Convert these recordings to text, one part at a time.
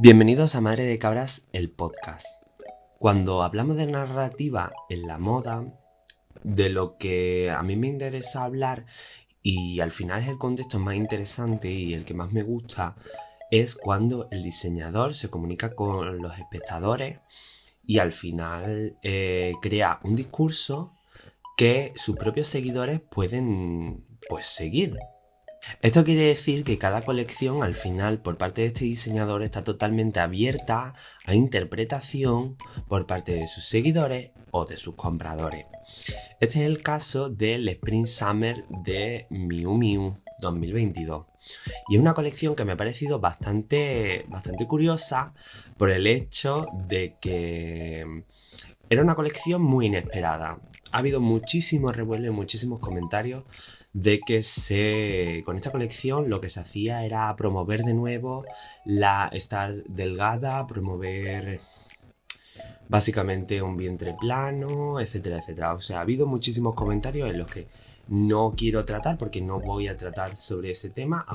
Bienvenidos a Madre de Cabras, el podcast. Cuando hablamos de narrativa en la moda, de lo que a mí me interesa hablar, y al final es el contexto más interesante y el que más me gusta, es cuando el diseñador se comunica con los espectadores y al final crea un discurso que sus propios seguidores pueden seguir. Esto quiere decir que cada colección al final por parte de este diseñador está totalmente abierta a interpretación por parte de sus seguidores o de sus compradores. Este es el caso del Spring Summer de Miu Miu 2022. Y es una colección que me ha parecido bastante curiosa por el hecho de que era una colección muy inesperada. Ha habido muchísimos revuelos y muchísimos comentarios de que con esta colección lo que se hacía era promover de nuevo la estar delgada, promover básicamente un vientre plano, etcétera, etcétera. O sea, ha habido muchísimos comentarios en los que no quiero tratar porque no voy a tratar sobre ese tema.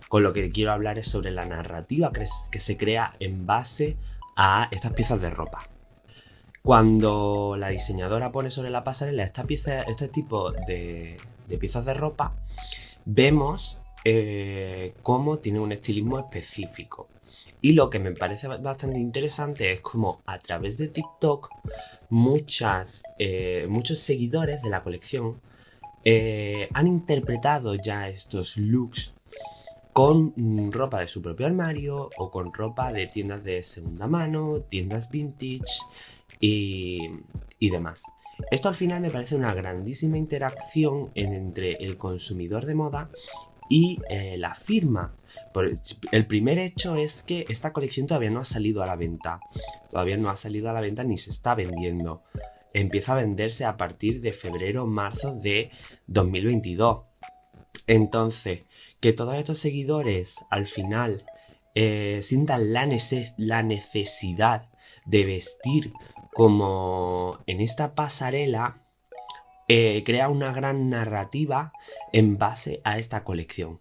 Con lo que quiero hablar es sobre la narrativa que se crea en base a estas piezas de ropa. Cuando la diseñadora pone sobre la pasarela este tipo de piezas de ropa, vemos cómo tiene un estilismo específico. Y lo que me parece bastante interesante es cómo a través de TikTok muchos seguidores de la colección han interpretado ya estos looks con ropa de su propio armario o con ropa de tiendas de segunda mano, tiendas vintage y demás. Esto al final me parece una grandísima interacción entre el consumidor de moda y la firma. El primer hecho es que esta colección todavía no ha salido a la venta. Todavía no ha salido a la venta ni se está vendiendo. Empieza a venderse a partir de febrero-marzo de 2022. Entonces, que todos estos seguidores al final sientan la necesidad de vestir como en esta pasarela, crea una gran narrativa en base a esta colección.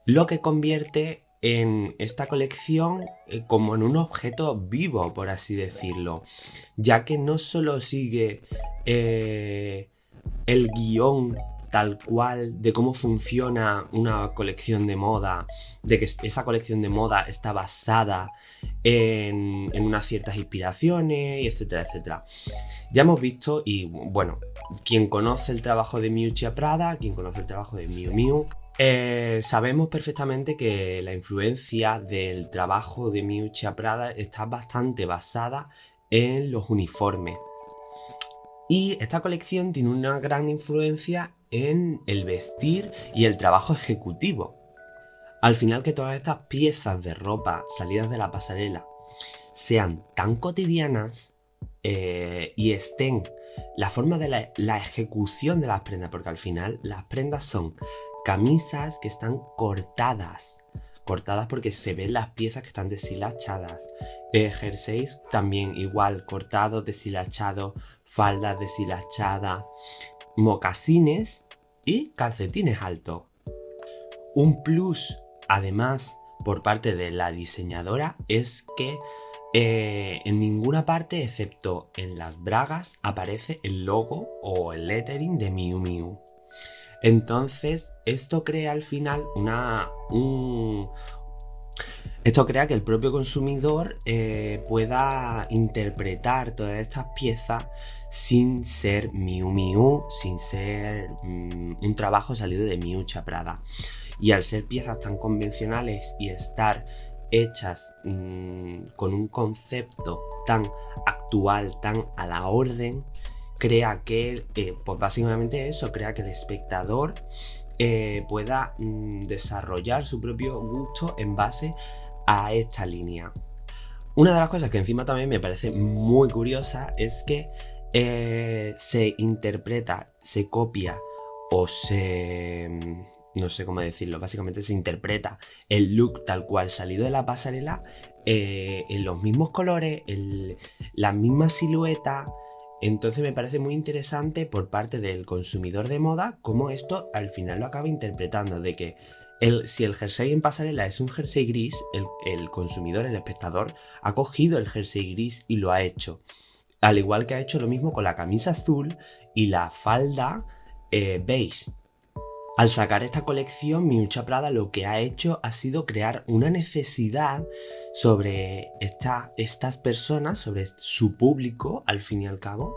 Lo que convierte en esta colección como en un objeto vivo, por así decirlo, ya que no solo sigue el guión tal cual de cómo funciona una colección de moda, de que esa colección de moda está basada en unas ciertas inspiraciones, etcétera, etcétera. Ya hemos visto, y bueno, quien conoce el trabajo de Miuccia Prada, quien conoce el trabajo de Miu Miu, sabemos perfectamente que la influencia del trabajo de Miuccia Prada está bastante basada en los uniformes. Y esta colección tiene una gran influencia en el vestir y el trabajo ejecutivo. Al final, que todas estas piezas de ropa salidas de la pasarela sean tan cotidianas y estén la forma de la ejecución de las prendas, porque al final las prendas son camisas que están cortadas porque se ven las piezas que están deshilachadas. Jerseys también igual, cortados, deshilachados, faldas deshilachadas, mocasines y calcetines altos. Un plus, además, por parte de la diseñadora es que en ninguna parte, excepto en las bragas, aparece el logo o el lettering de Miu Miu. Entonces, esto crea al final esto crea que el propio consumidor pueda interpretar todas estas piezas sin ser Miu Miu, sin ser un trabajo salido de Miuccia Prada. Y al ser piezas tan convencionales y estar hechas con un concepto tan actual, tan a la orden, crea que, pues básicamente eso, crea que el espectador pueda desarrollar su propio gusto en base a esta línea. Una de las cosas que encima también me parece muy curiosa es que se interpreta, se copia o no sé cómo decirlo, básicamente se interpreta el look tal cual salido de la pasarela en los mismos colores, la misma silueta. Entonces me parece muy interesante por parte del consumidor de moda cómo esto al final lo acaba interpretando, de que Si el jersey en pasarela es un jersey gris, el consumidor, el espectador, ha cogido el jersey gris y lo ha hecho. Al igual que ha hecho lo mismo con la camisa azul y la falda beige. Al sacar esta colección, Miuccia Prada lo que ha hecho ha sido crear una necesidad sobre estas personas, sobre su público, al fin y al cabo.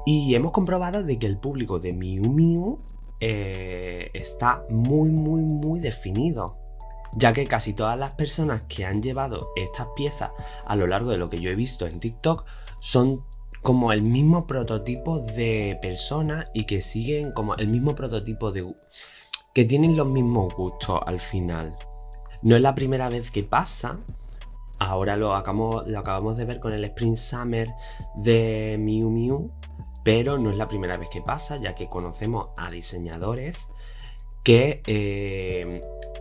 Y hemos comprobado de que el público de Miu Miu está muy definido, ya que casi todas las personas que han llevado estas piezas a lo largo de lo que yo he visto en TikTok son como el mismo prototipo de personas y que siguen como el mismo prototipo de... que tienen los mismos gustos al final. No es la primera vez que pasa. Ahora lo acabamos de ver con el Spring Summer de Miu Miu, pero no es la primera vez que pasa, ya que conocemos a diseñadores que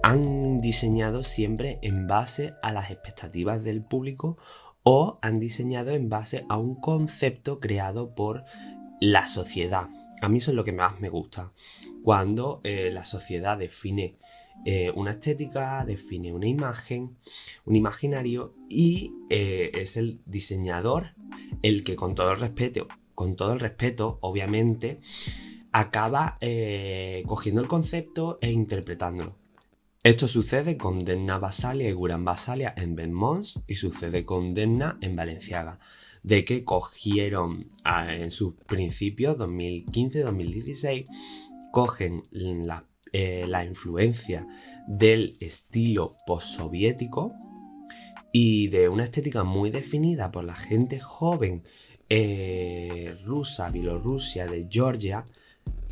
han diseñado siempre en base a las expectativas del público o han diseñado en base a un concepto creado por la sociedad. A mí eso es lo que más me gusta, cuando la sociedad define una estética, define una imagen, un imaginario y es el diseñador el que con todo el respeto, obviamente, acaba cogiendo el concepto e interpretándolo. Esto sucede con Demna Gvasalia y Göran Gvasalia en Ben Mons y sucede con Demna en Balenciaga, de que cogieron en sus principios, 2015-2016, cogen la influencia del estilo postsoviético y de una estética muy definida por la gente joven rusa, Bielorrusia, de Georgia,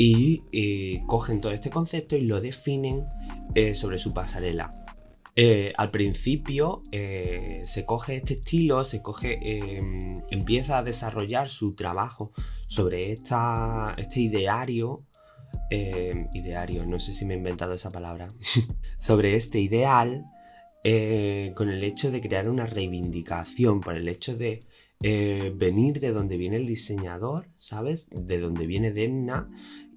y cogen todo este concepto y lo definen sobre su pasarela. Al principio se coge este estilo, empieza a desarrollar su trabajo sobre este ideario, no sé si me he inventado esa palabra, sobre este ideal, con el hecho de crear una reivindicación, por el hecho de venir de donde viene el diseñador, ¿sabes? De donde viene Demna,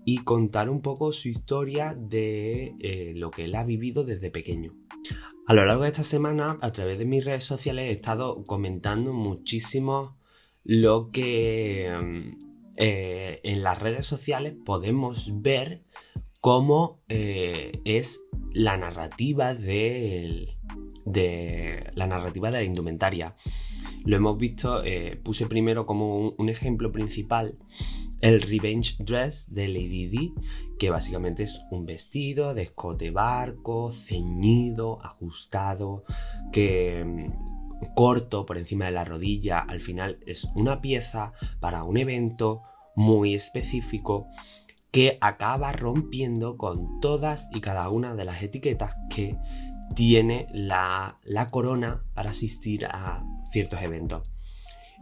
y contar un poco su historia de lo que él ha vivido desde pequeño. A lo largo de esta semana, a través de mis redes sociales, he estado comentando muchísimo lo que en las redes sociales podemos ver cómo es la narrativa de la indumentaria. Lo hemos visto, puse primero como un ejemplo principal el Revenge Dress de Lady Di, que básicamente es un vestido de escote barco, ceñido, ajustado, que corto por encima de la rodilla. Al final es una pieza para un evento muy específico que acaba rompiendo con todas y cada una de las etiquetas que tiene la corona para asistir a ciertos eventos.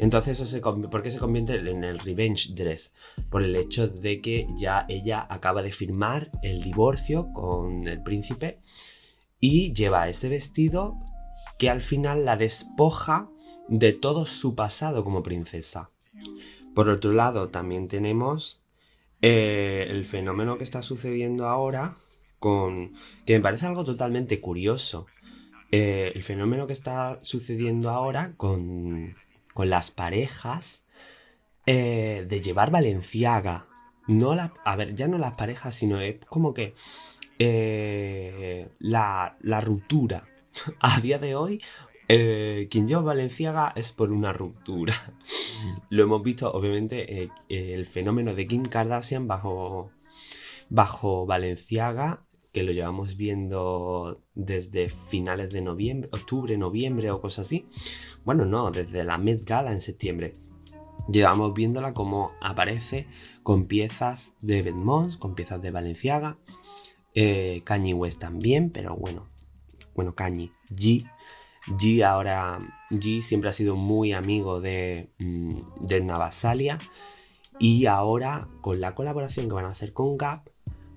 Entonces, ¿por qué se convierte en el Revenge Dress? Por el hecho de que ya ella acaba de firmar el divorcio con el príncipe y lleva ese vestido que al final la despoja de todo su pasado como princesa. Por otro lado, también tenemos el fenómeno que está sucediendo ahora, que me parece algo totalmente curioso. El fenómeno que está sucediendo ahora con las parejas de llevar Balenciaga. Ya no las parejas, sino es como que la ruptura. A día de hoy, quien lleva Balenciaga es por una ruptura. Lo hemos visto, obviamente, el fenómeno de Kim Kardashian bajo Balenciaga, que lo llevamos viendo desde finales de noviembre, octubre, noviembre o cosas así. Bueno, no, desde la Met Gala en septiembre. Llevamos viéndola como aparece con piezas de Ben Mons, con piezas de Balenciaga, Kanye West también, pero bueno, Kanye, G siempre ha sido muy amigo de Demna Gvasalia, y ahora con la colaboración que van a hacer con Gap,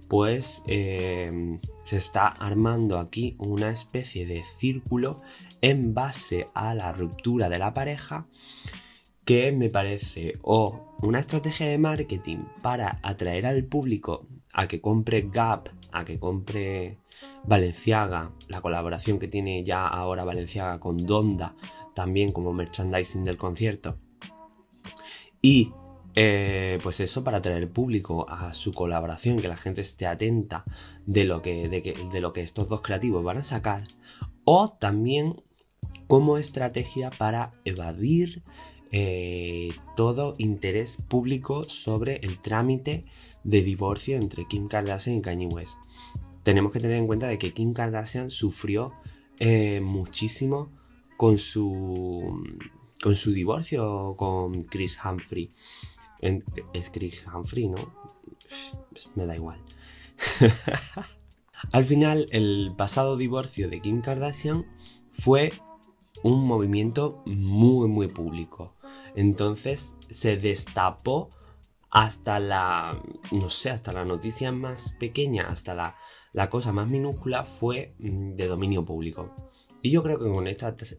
pues se está armando aquí una especie de círculo en base a la ruptura de la pareja, que me parece una estrategia de marketing para atraer al público a que compre Gap a que compre Balenciaga, la colaboración que tiene ya ahora Balenciaga con Donda, también como merchandising del concierto. Y pues eso, para atraer público a su colaboración, que la gente esté atenta de lo que estos dos creativos van a sacar. O también como estrategia para evadir todo interés público sobre el trámite de divorcio entre Kim Kardashian y Kanye West. Tenemos que tener en cuenta de que Kim Kardashian sufrió muchísimo con su divorcio con Kris Humphrey. Es Kris Humphrey, ¿no? Me da igual. Al final, el pasado divorcio de Kim Kardashian fue un movimiento muy, muy público. Entonces se destapó hasta la noticia más pequeña, hasta la cosa más minúscula, fue de dominio público. Y yo creo que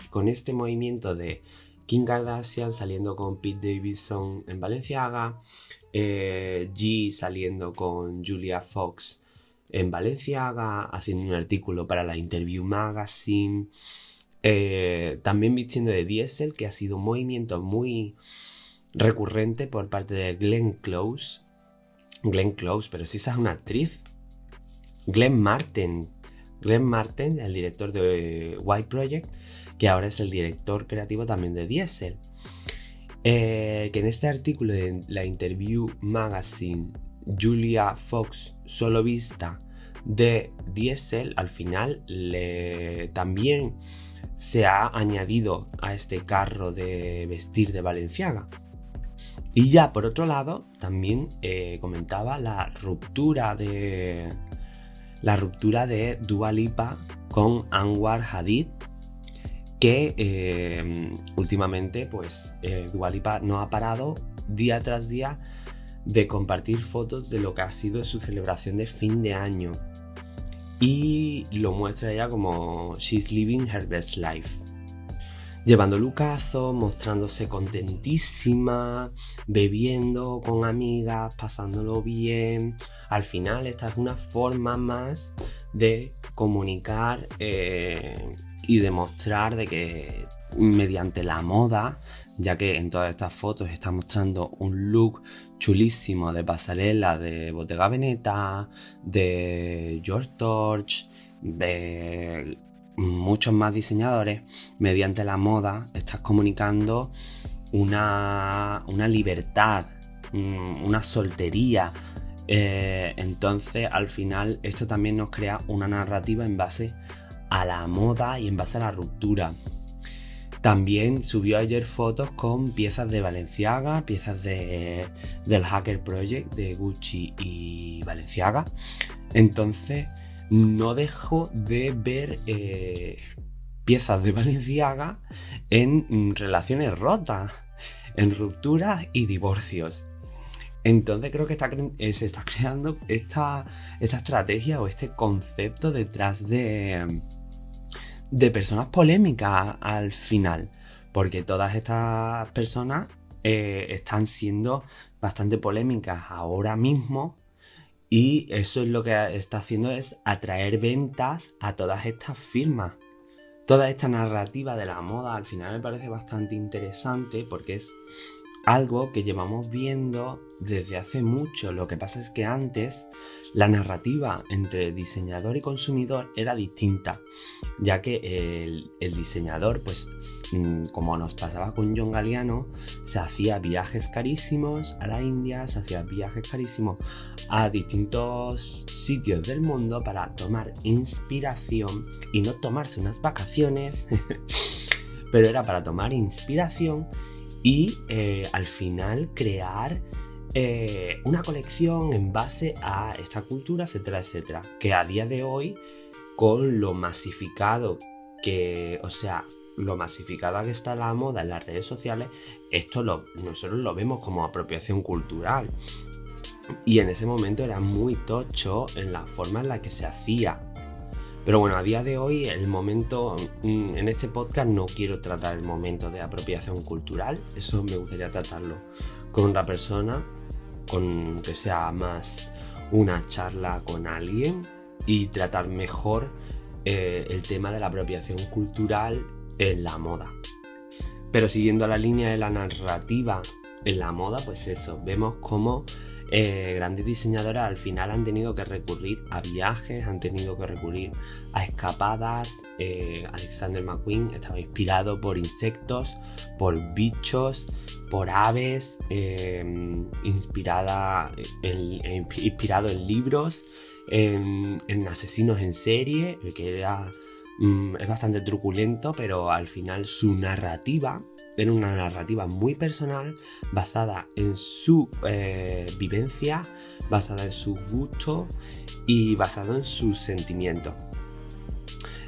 con este movimiento de Kim Kardashian saliendo con Pete Davidson en Balenciaga, G saliendo con Julia Fox en Balenciaga, haciendo un artículo para la Interview Magazine, también vistiendo de Diesel, que ha sido un movimiento muy recurrente por parte de Glenn Close, pero si esa es una actriz. Glenn Martin, el director de White Project, que ahora es el director creativo también de Diesel. Que en este artículo de la Interview Magazine, Julia Fox, solo vista de Diesel, al final también se ha añadido a este carro de vestir de Balenciaga. Y ya por otro lado, también comentaba la ruptura de Dua Lipa con Anwar Hadid, que últimamente pues Dua Lipa no ha parado día tras día de compartir fotos de lo que ha sido su celebración de fin de año, y lo muestra ella como she's living her best life, llevando lucazos, mostrándose contentísima, bebiendo con amigas, pasándolo bien. Al final esta es una forma más de comunicar y demostrar de que mediante la moda, ya que en todas estas fotos está mostrando un look chulísimo de pasarela de Bottega Veneta, de George Torch, de muchos más diseñadores. Mediante la moda estás comunicando una libertad, una soltería. Entonces al final esto también nos crea una narrativa en base a la moda y en base a la ruptura. También subió ayer fotos con piezas de Balenciaga, piezas del Hacker Project de Gucci y Balenciaga. Entonces no dejo de ver piezas de Balenciaga en relaciones rotas, en rupturas y divorcios. Entonces creo que se está creando esta estrategia o este concepto detrás de personas polémicas al final, porque todas estas personas están siendo bastante polémicas ahora mismo, y eso es lo que está haciendo es atraer ventas a todas estas firmas. Toda esta narrativa de la moda al final me parece bastante interesante, porque es algo que llevamos viendo desde hace mucho. Lo que pasa es que antes la narrativa entre diseñador y consumidor era distinta, ya que el diseñador, pues como nos pasaba con John Galliano, se hacía viajes carísimos a la India, se hacía viajes carísimos a distintos sitios del mundo para tomar inspiración, y no tomarse unas vacaciones, pero era para tomar inspiración y al final crear una colección en base a esta cultura, etcétera, etcétera. Que a día de hoy, con lo masificada que está la moda en las redes sociales, nosotros lo vemos como apropiación cultural. Y en ese momento era muy tocho en la forma en la que se hacía. Pero bueno, a día de hoy, en este podcast no quiero tratar el momento de apropiación cultural. Eso me gustaría tratarlo con otra persona, con que sea más una charla con alguien, y tratar mejor el tema de la apropiación cultural en la moda. Pero siguiendo la línea de la narrativa en la moda, pues eso, vemos cómo grandes diseñadoras al final han tenido que recurrir a viajes, han tenido que recurrir a escapadas. Alexander McQueen estaba inspirado por insectos, por bichos, por aves, inspirado en libros, en asesinos en serie, que es bastante truculento, pero al final su narrativa era una narrativa muy personal, basada en su vivencia, basada en su gusto y basada en sus sentimientos.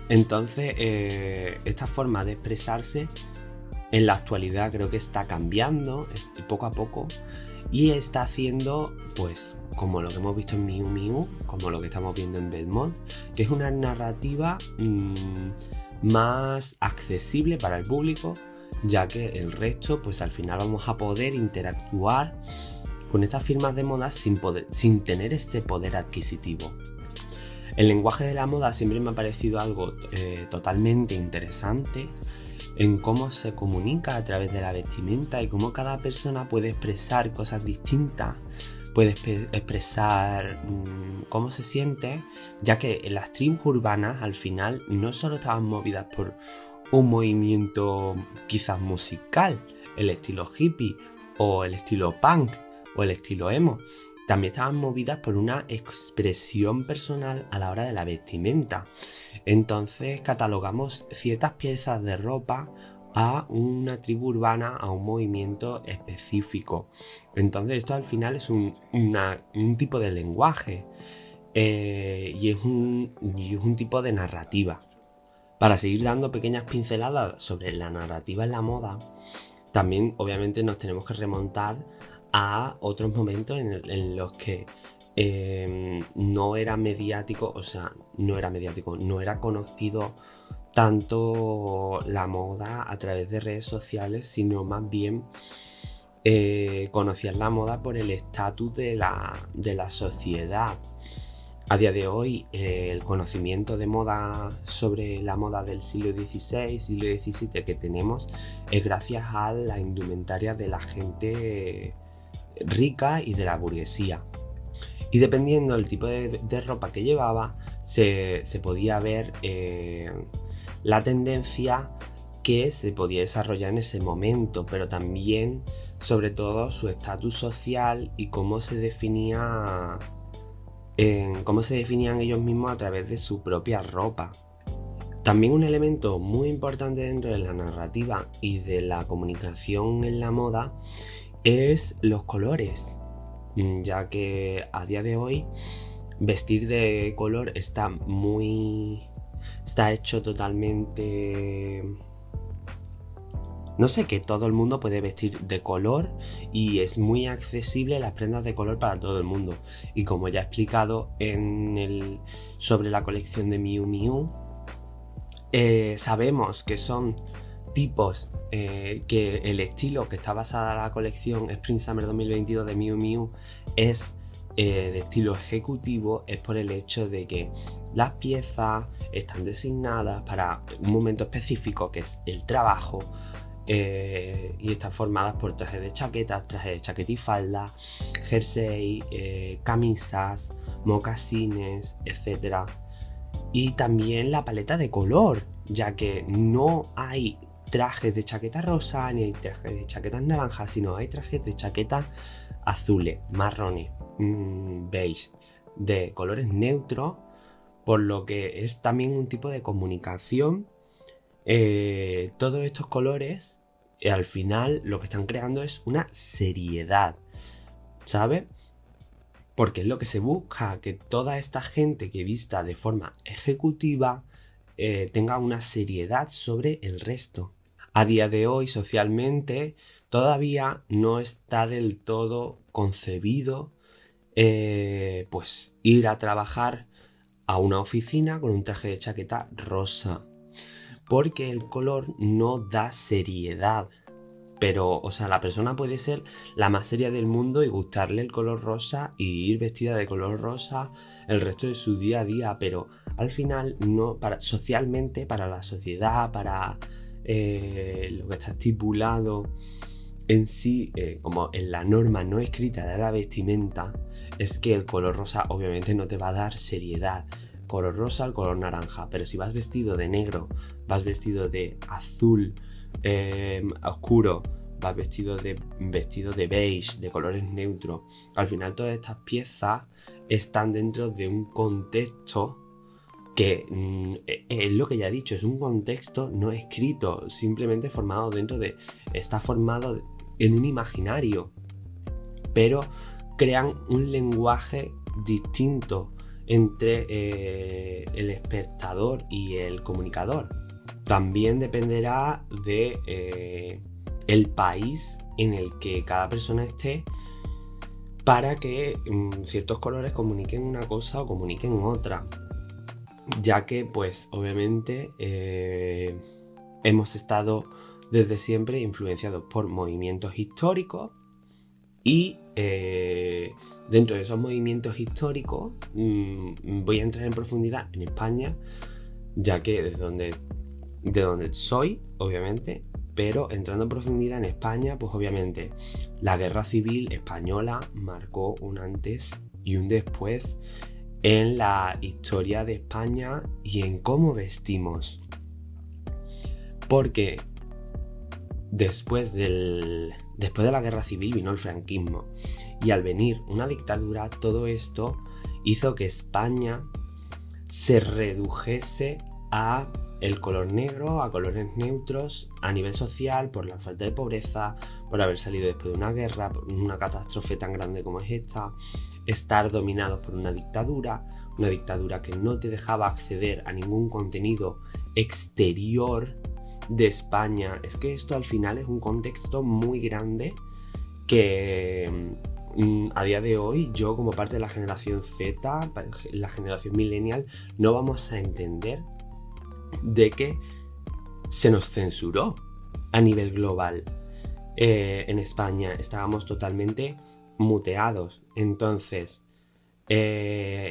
Entonces, esta forma de expresarse en la actualidad creo que está cambiando poco a poco y está haciendo, pues, como lo que hemos visto en Miu Miu, como lo que estamos viendo en Belmont, que es una narrativa más accesible para el público, ya que el resto, pues al final vamos a poder interactuar con estas firmas de moda sin tener ese poder adquisitivo. El lenguaje de la moda siempre me ha parecido algo totalmente interesante en cómo se comunica a través de la vestimenta y cómo cada persona puede expresar cosas distintas, puede expresar cómo se siente, ya que las tribus urbanas al final no solo estaban movidas por un movimiento quizás musical, el estilo hippie o el estilo punk o el estilo emo, también estaban movidas por una expresión personal a la hora de la vestimenta. Entonces catalogamos ciertas piezas de ropa a una tribu urbana, a un movimiento específico. Entonces esto al final es un tipo de lenguaje y es un tipo de narrativa. Para seguir dando pequeñas pinceladas sobre la narrativa en la moda, también obviamente nos tenemos que remontar a otros momentos en los que no era conocido tanto la moda a través de redes sociales, sino más bien conocían la moda por el estatus de la sociedad. A día de hoy, el conocimiento de moda sobre la moda del siglo XVI, siglo XVII que tenemos es gracias a la indumentaria de la gente rica y de la burguesía. Y dependiendo del tipo de ropa que llevaba, se podía ver la tendencia que se podía desarrollar en ese momento, pero también, sobre todo, su estatus social y cómo se definían ellos mismos a través de su propia ropa. También un elemento muy importante dentro de la narrativa y de la comunicación en la moda es los colores, ya que a día de hoy vestir de color está hecho totalmente... No sé, que todo el mundo puede vestir de color y es muy accesible las prendas de color para todo el mundo. Y como ya he explicado sobre la colección de Miu Miu, sabemos que son tipos que el estilo que está basada la colección Spring Summer 2022 de Miu Miu es de estilo ejecutivo, es por el hecho de que las piezas están designadas para un momento específico que es el trabajo. Y están formadas por trajes de chaqueta y falda, jersey, camisas, mocasines, etc. Y también la paleta de color, ya que no hay trajes de chaqueta rosa ni hay trajes de chaquetas naranjas, sino hay trajes de chaquetas azules, marrones, beige, de colores neutros, por lo que es también un tipo de comunicación. Todos estos colores al final lo que están creando es una seriedad, ¿sabes? Porque es lo que se busca, que toda esta gente que vista de forma ejecutiva tenga una seriedad sobre el resto. A día de hoy, socialmente, todavía no está del todo concebido pues ir a trabajar a una oficina con un traje de chaqueta rosa, porque el color no da seriedad. Pero, o sea, la persona puede ser la más seria del mundo y gustarle el color rosa y ir vestida de color rosa el resto de su día a día, pero al final no, socialmente, para la sociedad, para lo que está estipulado en sí, como en la norma no escrita de la vestimenta, es que el color rosa obviamente no te va a dar seriedad. Color rosa, el color naranja, pero si vas vestido de negro, vas vestido de azul oscuro, vas vestido de beige, de colores neutros, al final todas estas piezas están dentro de un contexto que es lo que ya he dicho, es un contexto no escrito, simplemente formado está formado en un imaginario, pero crean un lenguaje distinto entre el espectador y el comunicador. También dependerá de el país en el que cada persona esté para que ciertos colores comuniquen una cosa o comuniquen otra, ya que pues obviamente hemos estado desde siempre influenciados por movimientos históricos y dentro de esos movimientos históricos voy a entrar en profundidad en España, ya que de donde soy, obviamente, pero entrando en profundidad en España, pues obviamente la guerra civil española marcó un antes y un después en la historia de España y en cómo vestimos. Porque después de la guerra civil vino el franquismo y al venir una dictadura, todo esto hizo que España se redujese a el color negro, a colores neutros a nivel social, por la falta de pobreza, por haber salido después de una guerra, por una catástrofe tan grande como es esta, estar dominados por una dictadura que no te dejaba acceder a ningún contenido exterior de España. Es que esto al final es un contexto muy grande que a día de hoy yo, como parte de la generación Z, la generación millennial, no vamos a entender de que se nos censuró a nivel global. En España estábamos totalmente muteados, entonces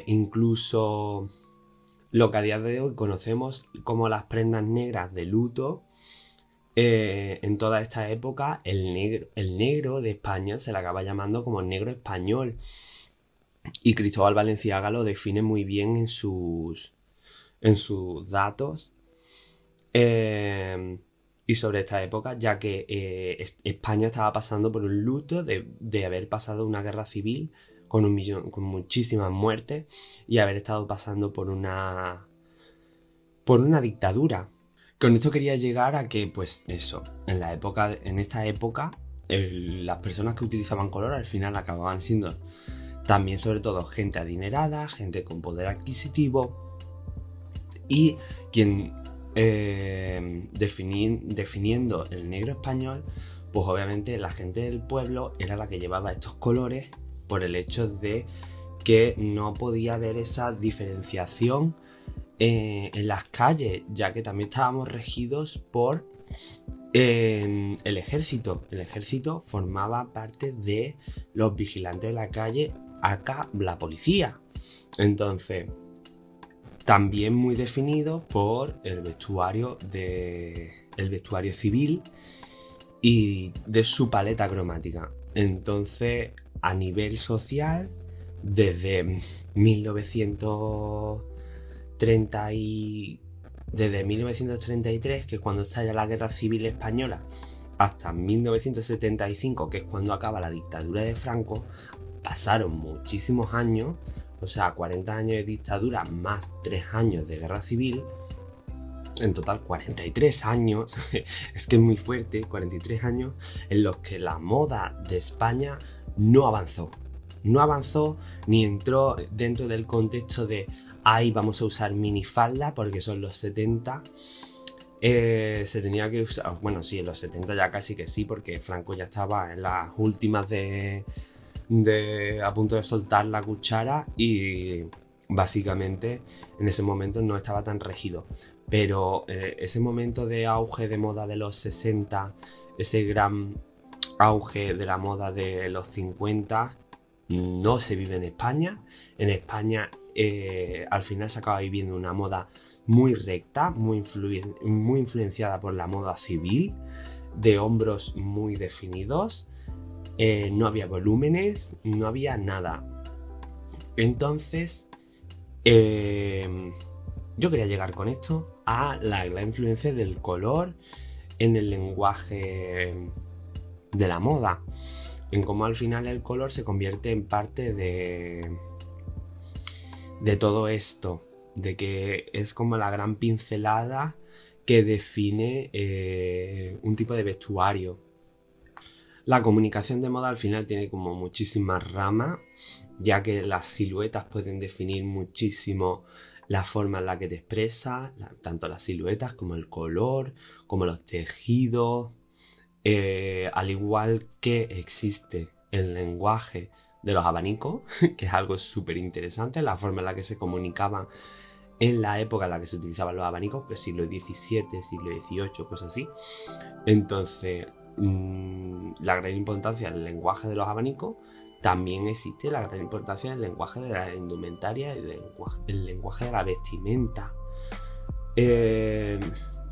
incluso lo que a día de hoy conocemos como las prendas negras de luto, en toda esta época el negro de España se le acaba llamando como negro español, y Cristóbal Valenciaga lo define muy bien en sus datos y sobre esta época, ya que España estaba pasando por un luto de haber pasado una guerra civil con muchísimas muertes y haber estado pasando por una dictadura. Con esto quería llegar a que, pues eso, en esta época, las personas que utilizaban color al final acababan siendo también, sobre todo, gente adinerada, gente con poder adquisitivo, y quien definiendo el negro español, pues obviamente la gente del pueblo era la que llevaba estos colores por el hecho de que no podía haber esa diferenciación en las calles, ya que también estábamos regidos por el ejército. El ejército formaba parte de los vigilantes de la calle, acá la policía. Entonces, también muy definido por el vestuario civil y de su paleta cromática. Entonces, a nivel social, desde 1933, que es cuando estalla la Guerra Civil Española, hasta 1975, que es cuando acaba la dictadura de Franco, pasaron muchísimos años, o sea, 40 años de dictadura más 3 años de guerra civil, en total 43 años, es que es muy fuerte, 43 años en los que la moda de España no avanzó ni entró dentro del contexto de vamos a usar minifalda porque son los 70. Se tenía que usar, bueno, sí, en los 70 ya casi que sí, porque Franco ya estaba en las últimas a punto de soltar la cuchara y básicamente en ese momento no estaba tan regido. Pero ese momento de auge de moda de los 60 ese gran auge de la moda de los 50 no se vive en España. En España al final se acaba viviendo una moda muy recta, muy influenciada por la moda civil, de hombros muy definidos, no había volúmenes, no había nada. Entonces, yo quería llegar con esto a la influencia del color en el lenguaje de la moda, en cómo al final el color se convierte en parte de todo esto, de que es como la gran pincelada que define un tipo de vestuario. La comunicación de moda al final tiene como muchísimas ramas, ya que las siluetas pueden definir muchísimo la forma en la que te expresas, tanto las siluetas como el color, como los tejidos, al igual que existe el lenguaje de los abanicos, que es algo súper interesante, la forma en la que se comunicaban en la época en la que se utilizaban los abanicos, pues siglo XVII, siglo XVIII, cosas así. Entonces, la gran importancia del lenguaje de los abanicos, también existe la gran importancia del lenguaje de la indumentaria y el lenguaje de la vestimenta.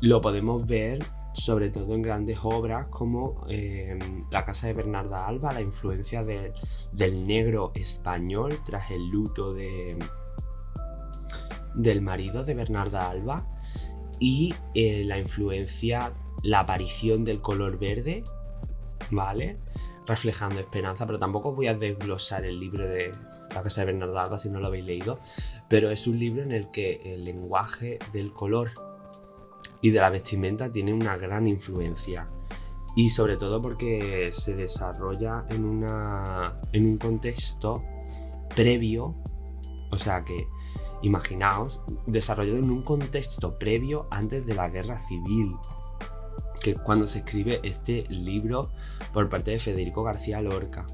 Lo podemos ver sobre todo en grandes obras como La casa de Bernarda Alba, la influencia del negro español tras el luto del marido de Bernarda Alba, y la influencia, la aparición del color verde, ¿vale? Reflejando esperanza, pero tampoco os voy a desglosar el libro de La casa de Bernarda Alba si no lo habéis leído, pero es un libro en el que el lenguaje del color y de la vestimenta tiene una gran influencia, y sobre todo porque se desarrolla en un contexto previo, o sea que imaginaos, desarrollado en un contexto previo antes de la guerra civil, que es cuando se escribe este libro por parte de Federico García Lorca.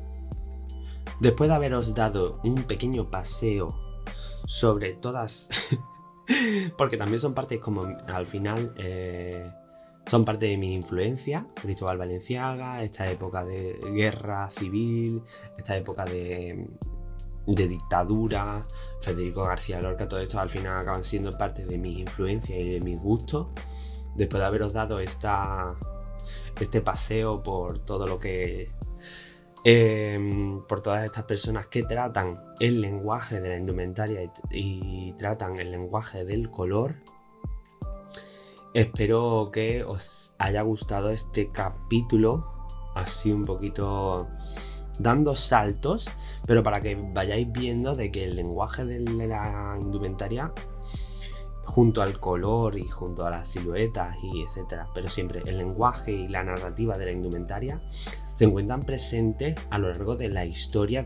Después de haberos dado un pequeño paseo sobre todas porque también son partes, como al final son parte de mi influencia, Cristóbal Valenciaga, esta época de guerra civil, esta época de dictadura, Federico García Lorca, todo esto al final acaban siendo parte de mis influencias y de mis gustos. Después de haberos dado este paseo por todo lo que por todas estas personas que tratan el lenguaje de la indumentaria y tratan el lenguaje del color, espero que os haya gustado este capítulo, así un poquito dando saltos, pero para que vayáis viendo de que el lenguaje de la indumentaria, junto al color y junto a las siluetas y etcétera, pero siempre el lenguaje y la narrativa de la indumentaria se encuentran presentes a lo largo de la historia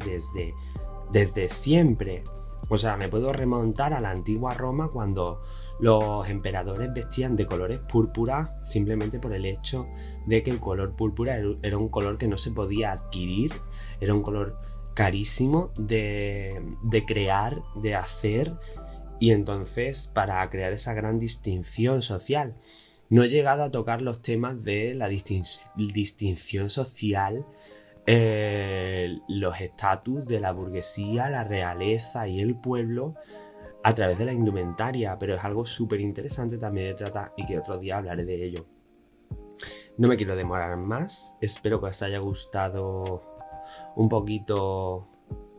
desde siempre. O sea, me puedo remontar a la antigua Roma, cuando los emperadores vestían de colores púrpura simplemente por el hecho de que el color púrpura era un color que no se podía adquirir, era un color carísimo de crear, de hacer, y entonces para crear esa gran distinción social. No he llegado a tocar los temas de la distinción social, los estatus de la burguesía, la realeza y el pueblo a través de la indumentaria, pero es algo súper interesante también de tratar y que otro día hablaré de ello. No me quiero demorar más, espero que os haya gustado un poquito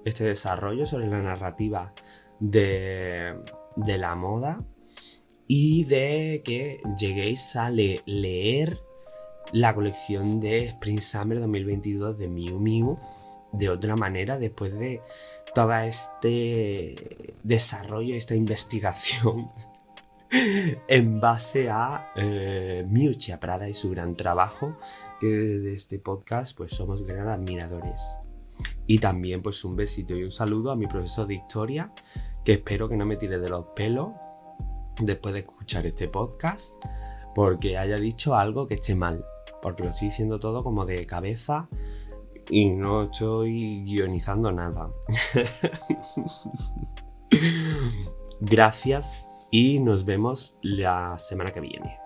este desarrollo sobre la narrativa de la moda, y de que lleguéis a leer la colección de Spring Summer 2022 de Miu Miu de otra manera, después de todo este desarrollo, esta investigación en base a Miuccia Prada y su gran trabajo, que de este podcast pues somos gran admiradores. Y también pues un besito y un saludo a mi profesor de historia, que espero que no me tire de los pelos después de escuchar este podcast porque haya dicho algo que esté mal, porque lo estoy diciendo todo como de cabeza y no estoy guionizando nada. Gracias y nos vemos la semana que viene.